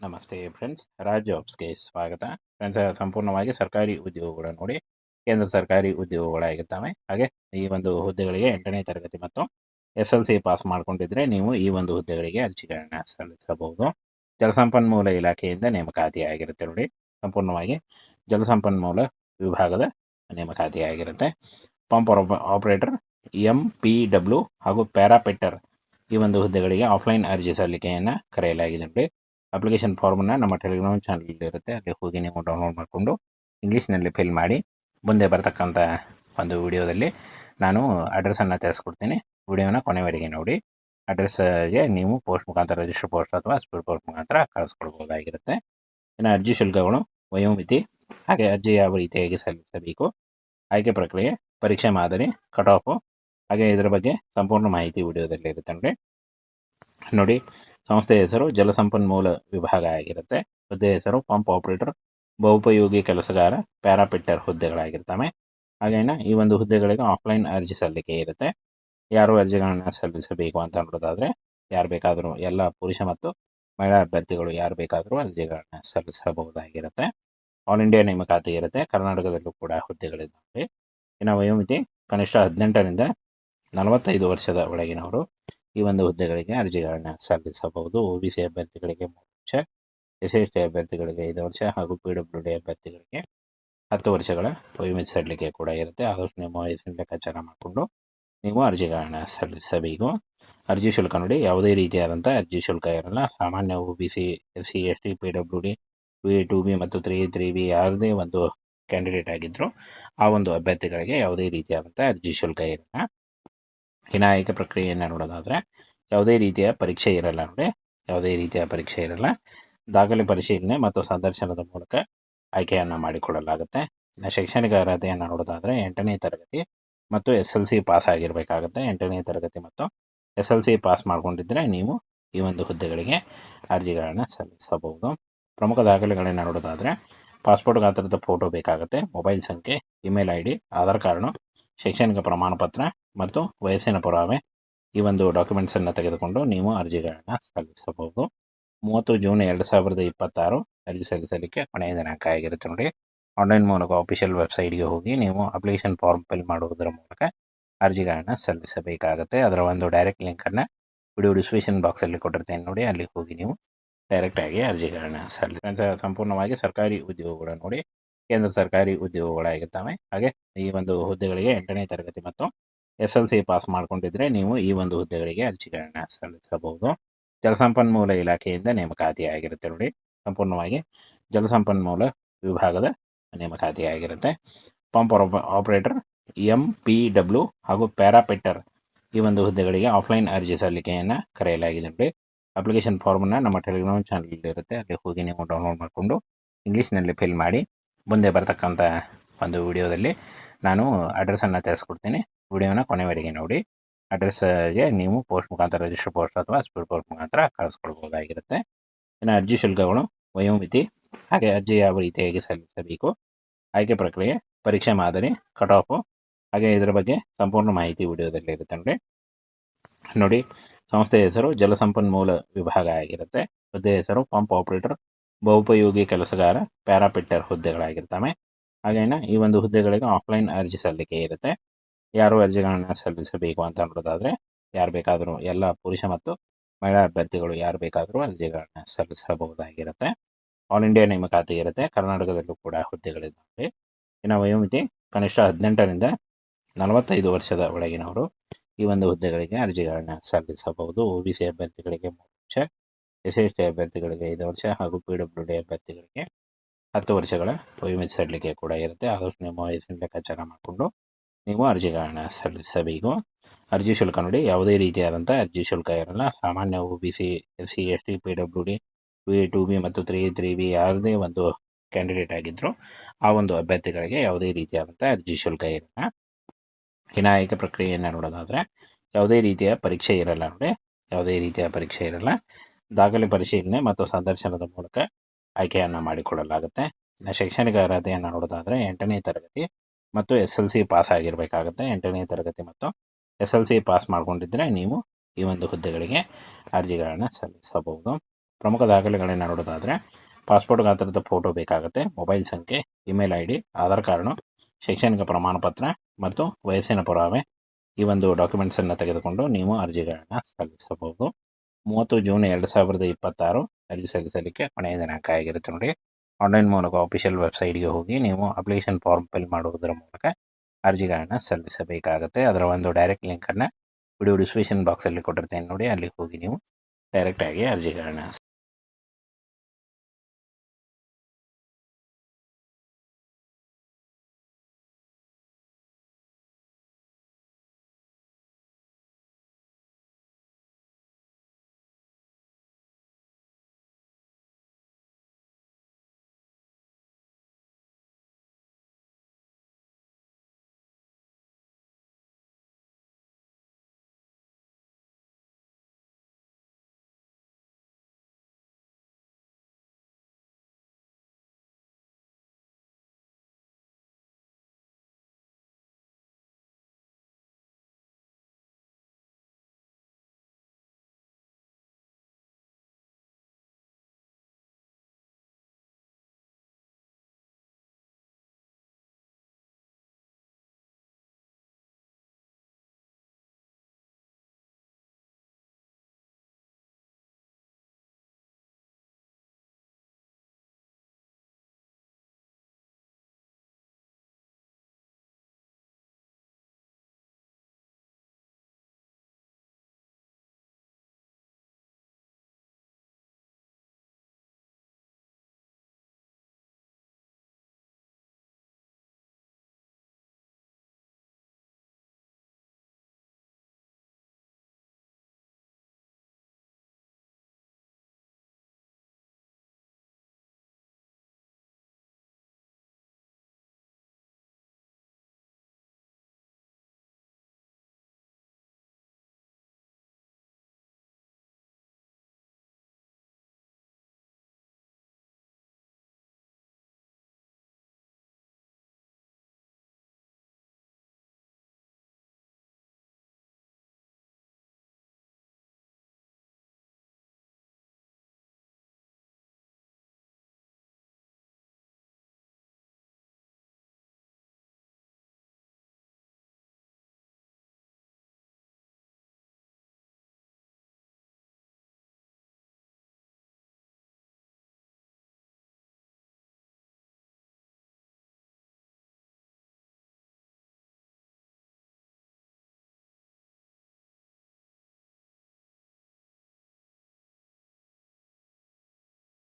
ನಮಸ್ತೆ ಫ್ರೆಂಡ್ಸ್, ರಾಜ್ ಜಾಬ್ಸ್ಗೆ ಸ್ವಾಗತ. ಫ್ರೆಂಡ್ಸ್, ಸಂಪೂರ್ಣವಾಗಿ ಸರ್ಕಾರಿ ಉದ್ಯೋಗಗಳು ನೋಡಿ, ಕೇಂದ್ರ ಸರ್ಕಾರಿ ಉದ್ಯೋಗಗಳಾಗಿರ್ತವೆ. ಹಾಗೆ ಈ ಒಂದು ಹುದ್ದೆಗಳಿಗೆ 8ನೇ ತರಗತಿ ಮತ್ತು SLC ಪಾಸ್ ಮಾಡಿಕೊಂಡಿದ್ರೆ ನೀವು ಈ ಒಂದು ಹುದ್ದೆಗಳಿಗೆ ಅರ್ಜಿಗಳನ್ನ ಸಲ್ಲಿಸಬಹುದು. ಜಲಸಂಪನ್ಮೂಲ ಇಲಾಖೆಯಿಂದ ನೇಮಕಾತಿಯಾಗಿರುತ್ತೆ ನೋಡಿ. ಸಂಪೂರ್ಣವಾಗಿ ಜಲಸಂಪನ್ಮೂಲ ವಿಭಾಗದ ನೇಮಕಾತಿಯಾಗಿರುತ್ತೆ. ಪಂಪ್ ಆಪರೇಟರ್, MPW ಹಾಗೂ ಪ್ಯಾರಾಪೆಟ್ಟರ್ ಈ ಒಂದು ಹುದ್ದೆಗಳಿಗೆ ಆಫ್ಲೈನ್ ಅರ್ಜಿ ಸಲ್ಲಿಕೆಯನ್ನು ಕರೆಯಲಾಗಿದೆ ನೋಡಿ. ಅಪ್ಲಿಕೇಶನ್ ಫಾರ್ಮನ್ನು ನಮ್ಮ ಟೆಲಿಗ್ರಾಮ್ ಚಾನಲ್ ಇರುತ್ತೆ, ಅಲ್ಲಿ ಹೋಗಿ ನೀವು ಡೌನ್ಲೋಡ್ ಮಾಡಿಕೊಂಡು ಇಂಗ್ಲೀಷ್ನಲ್ಲಿ ಫಿಲ್ ಮಾಡಿ. ಮುಂದೆ ಬರ್ತಕ್ಕಂಥ ಒಂದು ವಿಡಿಯೋದಲ್ಲಿ ನಾನು ಅಡ್ರೆಸ್ಸನ್ನು ತಿಳಿಸ್ಕೊಡ್ತೀನಿ. ವಿಡಿಯೋನ ಕೊನೆವರೆಗೆ ನೋಡಿ. ಅಡ್ರೆಸ್ಗೆ ನೀವು ಪೋಸ್ಟ್ ಮುಖಾಂತರ, ರಿಜಿಸ್ಟರ್ ಪೋಸ್ಟ್ ಅಥವಾ ಸ್ಪೀಡ್ ಪೋಸ್ಟ್ ಮುಖಾಂತರ ಕಳಿಸ್ಕೊಡ್ಬೋದಾಗಿರುತ್ತೆ. ಇನ್ನು ಅರ್ಜಿ ಶುಲ್ಕಗಳು, ವಯೋಮಿತಿ, ಹಾಗೆ ಅರ್ಜಿ ಯಾವ ರೀತಿಯಾಗಿ ಸಲ್ಲಿಸಬೇಕು, ಆಯ್ಕೆ ಪ್ರಕ್ರಿಯೆ, ಪರೀಕ್ಷೆ ಮಾದರಿ, ಕಟ್ ಆಫು, ಹಾಗೆ ಇದರ ಬಗ್ಗೆ ಸಂಪೂರ್ಣ ಮಾಹಿತಿ ವಿಡಿಯೋದಲ್ಲಿ ಇರುತ್ತೆ ನೋಡಿ. ಸಂಸ್ಥೆ ಹೆಸರು ಜಲಸಂಪನ್ಮೂಲ ವಿಭಾಗ ಆಗಿರುತ್ತೆ. ಹುದ್ದೆ ಹೆಸರು ಪಂಪ್ ಆಪರೇಟರ್, ಬಹುಪಯೋಗಿ ಕೆಲಸಗಾರ, ಪ್ಯಾರಾಪಿಟ್ಟರ್ ಹುದ್ದೆಗಳಾಗಿರ್ತವೆ. ಹಾಗೇನ ಈ ಒಂದು ಹುದ್ದೆಗಳಿಗೆ ಆಫ್ಲೈನ್ ಅರ್ಜಿ ಸಲ್ಲಿಕೆ ಇರುತ್ತೆ. ಯಾರು ಅರ್ಜಿಗಳನ್ನು ಸಲ್ಲಿಸಬೇಕು ಅಂತ ನೋಡೋದಾದರೆ, ಯಾರು ಬೇಕಾದರೂ, ಎಲ್ಲ ಪುರುಷ ಮತ್ತು ಮಹಿಳಾ ಅಭ್ಯರ್ಥಿಗಳು ಯಾರು ಬೇಕಾದರೂ ಅರ್ಜಿಗಳನ್ನು ಸಲ್ಲಿಸಬಹುದಾಗಿರುತ್ತೆ. ಆಲ್ ಇಂಡಿಯಾ ನೇಮಕಾತಿ ಇರುತ್ತೆ. ಕರ್ನಾಟಕದಲ್ಲೂ ಕೂಡ ಹುದ್ದೆಗಳಿದ್ದಾವೆ. ಇನ್ನು ವಯೋಮಿತಿ ಕನಿಷ್ಠ 18ರಿಂದ 45 ವರ್ಷದ ಒಳಗಿನವರು ಈ ಒಂದು ಹುದ್ದೆಗಳಿಗೆ ಅರ್ಜಿಗಳನ್ನು ಸಲ್ಲಿಸಬಹುದು. OBC ಅಭ್ಯರ್ಥಿಗಳಿಗೆ 3 ವರ್ಷ, SC ಅಭ್ಯರ್ಥಿಗಳಿಗೆ 5 ವರ್ಷ ಹಾಗೂ PWD ಅಭ್ಯರ್ಥಿಗಳಿಗೆ 10 ವರ್ಷಗಳ ವಯೋಮಿತಿ ಸಡಿಲಿಕೆ ಕೂಡ ಇರುತ್ತೆ. ಆದಷ್ಟು ನಿಮ್ಮ ವಯಸ್ಸಿನ ಲೆಕ್ಕಾಚಾರ ಮಾಡಿಕೊಂಡು ನೀವು ಅರ್ಜಿಗಳನ್ನು ಸಲ್ಲಿಸಬೇಕು. ಅರ್ಜಿ ಶುಲ್ಕ ನೋಡಿ, ಯಾವುದೇ ರೀತಿಯಾದಂಥ ಅರ್ಜಿ ಶುಲ್ಕ ಇರಲ್ಲ. ಸಾಮಾನ್ಯ OBC, SC, ST, PWD, 2B ಮತ್ತು 3B ಯಾವುದೇ ಒಂದು ಕ್ಯಾಂಡಿಡೇಟ್ ಆಗಿದ್ದರೂ ಆ ಒಂದು ಅಭ್ಯರ್ಥಿಗಳಿಗೆ ಯಾವುದೇ ರೀತಿಯಾದಂಥ ಅರ್ಜಿ ಶುಲ್ಕ ಇರಲ್ಲ. ಇನ್ನು ಆಯ್ಕೆ ಪ್ರಕ್ರಿಯೆಯನ್ನು ನೋಡೋದಾದರೆ, ಯಾವುದೇ ರೀತಿಯ ಪರೀಕ್ಷೆ ಇರಲ್ಲ ನೋಡಿ. ಯಾವುದೇ ರೀತಿಯ ಪರೀಕ್ಷೆ ಇರಲ್ಲ. ದಾಖಲೆ ಪರಿಶೀಲನೆ ಮತ್ತು ಸಂದರ್ಶನದ ಮೂಲಕ ಆಯ್ಕೆಯನ್ನು ಮಾಡಿಕೊಡಲಾಗುತ್ತೆ. ಇನ್ನು ಶೈಕ್ಷಣಿಕ ಅರ್ಹತೆಯನ್ನು ನೋಡೋದಾದರೆ 8ನೇ ತರಗತಿ ಮತ್ತು SLC ಪಾಸ್ ಆಗಿರಬೇಕಾಗುತ್ತೆ. 8ನೇ ತರಗತಿ ಮತ್ತು SLC ಪಾಸ್ ಮಾಡಿಕೊಂಡಿದ್ದರೆ ನೀವು ಈ ಒಂದು ಹುದ್ದೆಗಳಿಗೆ ಅರ್ಜಿಗಳನ್ನು ಸಲ್ಲಿಸಬಹುದು. ಪ್ರಮುಖ ದಾಖಲೆಗಳನ್ನು ನೋಡೋದಾದರೆ, ಪಾಸ್ಪೋರ್ಟ್ ಗಾತ್ರದ ಫೋಟೋ ಬೇಕಾಗುತ್ತೆ, ಮೊಬೈಲ್ ಸಂಖ್ಯೆ, ಇಮೇಲ್ ID, ಆಧಾರ್ ಕಾರ್ಡು, ಶೈಕ್ಷಣಿಕ ಪ್ರಮಾಣ ಪತ್ರ ಮತ್ತು ವಯಸ್ಸಿನ ಪುರಾವೆ ಈ ಒಂದು ಡಾಕ್ಯುಮೆಂಟ್ಸನ್ನು ತೆಗೆದುಕೊಂಡು ನೀವು ಅರ್ಜಿಗಳನ್ನು ಸಲ್ಲಿಸಬಹುದು. 30 ಜೂನ್ 2026 ಅರ್ಜಿ ಸಲ್ಲಿಸಲಿಕ್ಕೆ ಕೊನೆಯ ದಿನಾಂಕ ಆಗಿರುತ್ತೆ ನೋಡಿ. ಆನ್ಲೈನ್ ಮೂಲಕ ಆಫಿಷಿಯಲ್ ವೆಬ್ಸೈಟ್ಗೆ ಹೋಗಿ ನೀವು ಅಪ್ಲಿಕೇಶನ್ ಫಾರ್ಮ್ ಫಿಲ್ ಮಾಡುವುದರ ಮೂಲಕ ಅರ್ಜಿಗಳನ್ನು ಸಲ್ಲಿಸಬೇಕಾಗುತ್ತೆ. ಅದರ ಒಂದು ಡೈರೆಕ್ಟ್ ಲಿಂಕನ್ನು ವಿಡಿಯೋ ಡಿಸ್ಕ್ರಿಪ್ಷನ್ ಬಾಕ್ಸಲ್ಲಿ ಕೊಟ್ಟಿರ್ತೇನೆ ನೋಡಿ, ಅಲ್ಲಿ ಹೋಗಿ ನೀವು ಡೈರೆಕ್ಟಾಗಿ ಅರ್ಜಿಗಳನ್ನು ಸಂಪೂರ್ಣವಾಗಿ ಸರ್ಕಾರಿ ಉದ್ಯೋಗಗಳು ನೋಡಿ, ಕೇಂದ್ರ ಸರ್ಕಾರಿ ಉದ್ಯೋಗಗಳಾಗಿರ್ತವೆ. ಹಾಗೆ ಈ ಒಂದು ಹುದ್ದೆಗಳಿಗೆ 8ನೇ ತರಗತಿ ಮತ್ತು SLC ಪಾಸ್ ಮಾಡಿಕೊಂಡಿದ್ರೆ ನೀವು ಈ ಒಂದು ಹುದ್ದೆಗಳಿಗೆ ಅರ್ಜಿಗಳನ್ನು ಸಲ್ಲಿಸಬಹುದು. ಜಲಸಂಪನ್ಮೂಲ ಇಲಾಖೆಯಿಂದ ನೇಮಕಾತಿಯಾಗಿರುತ್ತೆ ನೋಡಿ. ಸಂಪೂರ್ಣವಾಗಿ ಜಲಸಂಪನ್ಮೂಲ ವಿಭಾಗದ ನೇಮಕಾತಿಯಾಗಿರುತ್ತೆ. ಪಂಪ್ ಆಪರೇಟರ್, MPW ಹಾಗೂ ಪ್ಯಾರಾಪೆಟ್ಟರ್ ಈ ಒಂದು ಹುದ್ದೆಗಳಿಗೆ ಆಫ್ಲೈನ್ ಅರ್ಜಿ ಸಲ್ಲಿಕೆಯನ್ನು ಕರೆಯಲಾಗಿದೆ ನೋಡಿ. ಅಪ್ಲಿಕೇಶನ್ ಫಾರ್ಮನ್ನು ನಮ್ಮ ಟೆಲಿಗ್ರಾಮ್ ಚಾನಲ್ ಇರುತ್ತೆ, ಅಲ್ಲಿ ಹೋಗಿ ನೀವು ಡೌನ್ಲೋಡ್ ಮಾಡಿಕೊಂಡು ಇಂಗ್ಲೀಷ್ನಲ್ಲಿ ಫಿಲ್ ಮಾಡಿ. ಮುಂದೆ ಬರ್ತಕ್ಕಂಥ ಒಂದು ವಿಡಿಯೋದಲ್ಲಿ ನಾನು ಅಡ್ರೆಸ್ಸನ್ನು ತಿಳಿಸ್ಕೊಡ್ತೀನಿ. ವಿಡಿಯೋನ ಕೊನೆವರೆಗೆ ನೋಡಿ. ಅಡ್ರೆಸ್ಗೆ ನೀವು ಪೋಸ್ಟ್ ಮುಖಾಂತರ, ರಿಜಿಸ್ಟರ್ ಪೋಸ್ಟ್ ಅಥವಾ ಸ್ಪೀಡ್ ಪೋಸ್ಟ್ ಮುಖಾಂತರ ಕಳಿಸ್ಕೊಡ್ಬೋದಾಗಿರುತ್ತೆ. ಇನ್ನು ಅರ್ಜಿ ಶುಲ್ಕಗಳು, ವಯೋಮಿತಿ, ಹಾಗೆ ಅರ್ಜಿ ಯಾವ ರೀತಿಯಾಗಿ ಸಲ್ಲಿಸಬೇಕು, ಆಯ್ಕೆ ಪ್ರಕ್ರಿಯೆ, ಪರೀಕ್ಷೆ ಮಾದರಿ, ಕಟ್ ಆಫು, ಹಾಗೆ ಇದರ ಬಗ್ಗೆ ಸಂಪೂರ್ಣ ಮಾಹಿತಿ ವಿಡಿಯೋದಲ್ಲಿ ಇರುತ್ತೆ ನೋಡಿ. ಸಂಸ್ಥೆ ಹೆಸರು ಜಲಸಂಪನ್ಮೂಲ ವಿಭಾಗ ಆಗಿರುತ್ತೆ. ಹುದ್ದೆ ಹೆಸರು ಪಂಪ್ ಆಪರೇಟರ್, ಬಹುಪಯೋಗಿ ಕೆಲಸಗಾರ, ಪ್ಯಾರಾಪಿಟ್ಟರ್ ಹುದ್ದೆಗಳಾಗಿರ್ತವೆ. ಹಾಗೇನ ಈ ಒಂದು ಹುದ್ದೆಗಳಿಗೆ ಆಫ್ಲೈನ್ ಅರ್ಜಿ ಸಲ್ಲಿಕೆ ಇರುತ್ತೆ. ಯಾರು ಅರ್ಜಿಗಳನ್ನು ಸಲ್ಲಿಸಬೇಕು ಅಂತ ನೋಡೋದಾದರೆ, ಯಾರು ಬೇಕಾದರೂ, ಎಲ್ಲ ಪುರುಷ ಮತ್ತು ಮಹಿಳಾ ಅಭ್ಯರ್ಥಿಗಳು ಯಾರು ಬೇಕಾದರೂ ಅರ್ಜಿಗಳನ್ನು ಸಲ್ಲಿಸಬಹುದಾಗಿರುತ್ತೆ. ಆಲ್ ಇಂಡಿಯಾ ನೇಮಕಾತಿ ಇರುತ್ತೆ. ಕರ್ನಾಟಕದಲ್ಲೂ ಕೂಡ ಹುದ್ದೆಗಳಿದ್ದಾವೆ. ಇನ್ನು ವಯೋಮಿತಿ ಕನಿಷ್ಠ 18ರಿಂದ 45 ವರ್ಷದ ಒಳಗಿನವರು ಈ ಒಂದು ಹುದ್ದೆಗಳಿಗೆ ಅರ್ಜಿಗಳನ್ನು ಸಲ್ಲಿಸಬಹುದು. OBC ಅಭ್ಯರ್ಥಿಗಳಿಗೆ 3 ವರ್ಷ, SC ಅಭ್ಯರ್ಥಿಗಳಿಗೆ 5 ವರ್ಷ ಹಾಗೂ PWD ಅಭ್ಯರ್ಥಿಗಳಿಗೆ 10 ವರ್ಷಗಳ ವಯೋಮಿತಿ ಸಡಿಲಿಕೆ ಕೂಡ ಇರುತ್ತೆ. ಆದಷ್ಟು ನಿಮ್ಮ ವಯಸ್ಸಿನ ಲೆಕ್ಕಾಚಾರ ಮಾಡಿಕೊಂಡು ನೀವು ಅರ್ಜಿಗಳನ್ನು ಸಲ್ಲಿಸಬೇಕು. ಅರ್ಜಿ ಶುಲ್ಕ ನೋಡಿ, ಯಾವುದೇ ರೀತಿಯಾದಂಥ ಅರ್ಜಿ ಶುಲ್ಕ ಇರಲ್ಲ. ಸಾಮಾನ್ಯ OBC, SC, ST, PWD, 2B ಮತ್ತು 3B ಯಾವುದೇ ಒಂದು ಕ್ಯಾಂಡಿಡೇಟ್ ಆಗಿದ್ದರೂ ಆ ಒಂದು ಅಭ್ಯರ್ಥಿಗಳಿಗೆ ಯಾವುದೇ ರೀತಿಯಾದಂಥ ಅರ್ಜಿ ಶುಲ್ಕ ಇರಲ್ಲ. ಇನ್ನು ಆಯ್ಕೆ ಪ್ರಕ್ರಿಯೆಯನ್ನು ನೋಡೋದಾದರೆ, ಯಾವುದೇ ರೀತಿಯ ಪರೀಕ್ಷೆ ಇರಲ್ಲ ನೋಡಿ. ಯಾವುದೇ ರೀತಿಯ ಪರೀಕ್ಷೆ ಇರಲ್ಲ. ದಾಖಲೆ ಪರಿಶೀಲನೆ ಮತ್ತು ಸಂದರ್ಶನದ ಮೂಲಕ ಆಯ್ಕೆಯನ್ನು ಮಾಡಿಕೊಡಲಾಗುತ್ತೆ. ಇನ್ನು ಶೈಕ್ಷಣಿಕ ಅರ್ಹತೆಯನ್ನು ನೋಡೋದಾದರೆ 8ನೇ ತರಗತಿ ಮತ್ತು SLC ಪಾಸ್ ಆಗಿರಬೇಕಾಗುತ್ತೆ. 8ನೇ ತರಗತಿ ಮತ್ತು SLC ಪಾಸ್ ಮಾಡಿಕೊಂಡಿದ್ದರೆ ನೀವು ಈ ಒಂದು ಹುದ್ದೆಗಳಿಗೆ ಅರ್ಜಿಗಳನ್ನು ಸಲ್ಲಿಸಬಹುದು. ಪ್ರಮುಖ ದಾಖಲೆಗಳನ್ನ ನೋಡೋದಾದರೆ ಪಾಸ್ಪೋರ್ಟ್ ಗಾತ್ರದ ಫೋಟೋ ಬೇಕಾಗುತ್ತೆ, ಮೊಬೈಲ್ ಸಂಖ್ಯೆ, ಇಮೇಲ್ ID, ಆಧಾರ್ ಕಾರ್ಡು, ಶೈಕ್ಷಣಿಕ ಪ್ರಮಾಣ ಪತ್ರ ಮತ್ತು ವಯಸ್ಸಿನ ಪುರಾವೆ. ಈ ಒಂದು ಡಾಕ್ಯುಮೆಂಟ್ಸನ್ನು ತೆಗೆದುಕೊಂಡು ನೀವು ಅರ್ಜಿಗಳನ್ನು ಸಲ್ಲಿಸಬಹುದು. 30 ಜೂನ್ 2026 ಅರ್ಜಿ ಸಲ್ಲಿಸಲಿಕ್ಕೆ ಕೊನೆಯ ದಿನಾಂಕ ಆಗಿರುತ್ತೆ ನೋಡಿ. ಆನ್ಲೈನ್ ಮೂಲಕ ಅಫಿಷಿಯಲ್ ವೆಬ್ಸೈಟ್ಗೆ ಹೋಗಿ ನೀವು ಅಪ್ಲಿಕೇಶನ್ ಫಾರ್ಮ್ ಫಿಲ್ ಮಾಡುವುದರ ಮೂಲಕ ಅರ್ಜಿಗಳನ್ನು ಸಲ್ಲಿಸಬೇಕಾಗುತ್ತೆ. ಅದರ ಒಂದು ಡೈರೆಕ್ಟ್ ಲಿಂಕನ್ನು ವಿಡಿಯೋ ಡಿಸ್ಕ್ರಿಪ್ಷನ್ ಬಾಕ್ಸಲ್ಲಿ ಕೊಟ್ಟಿರ್ತೇನೆ ನೋಡಿ, ಅಲ್ಲಿ ಹೋಗಿ ನೀವು ಡೈರೆಕ್ಟಾಗಿ ಅರ್ಜಿಗಳನ್ನ